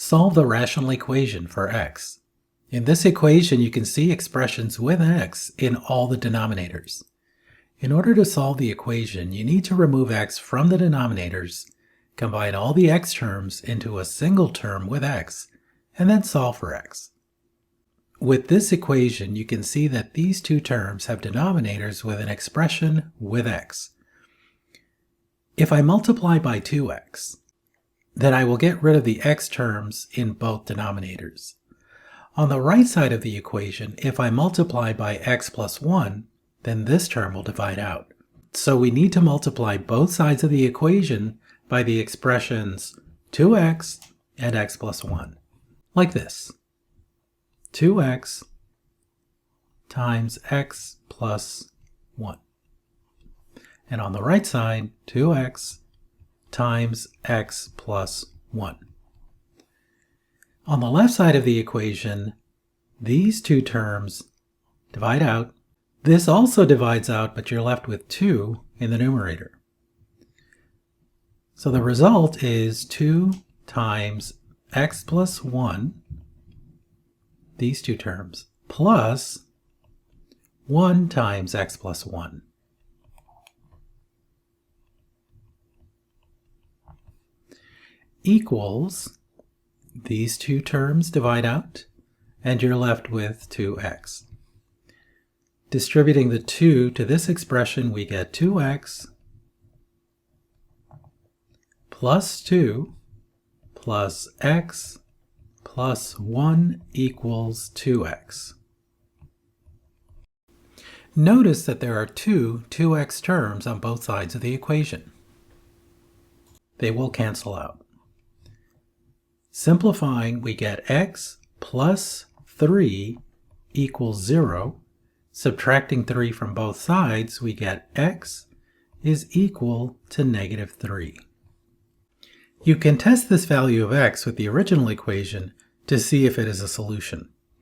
Solve the rational equation for x. In this equation, you can see expressions with x in all the denominators. In order to solve the equation, you need to remove x from the denominators, combine all the x terms into a single term with x, and then solve for x. With this equation, you can see that these two terms have denominators with an expression with x. If I multiply by 2x, then I will get rid of the x terms in both denominators. On the right side of the equation, if I multiply by x plus 1, then this term will divide out. So we need to multiply both sides of the equation by the expressions 2x and x plus 1, like this. 2x times x plus 1. And on the right side, 2x times x plus 1. On the left side of the equation, these two terms divide out. This also divides out, but you're left with 2 in the numerator. So the result is 2 times x plus 1, these two terms, plus 1 times x plus 1. Equals, these two terms divide out, and you're left with 2x. Distributing the 2 to this expression, we get 2x plus 2 plus x plus 1 equals 2x. Notice that there are two 2x terms on both sides of the equation. They will cancel out. Simplifying, we get x plus 3 equals 0. Subtracting 3 from both sides, we get x is equal to negative 3. You can test this value of x with the original equation to see if it is a solution.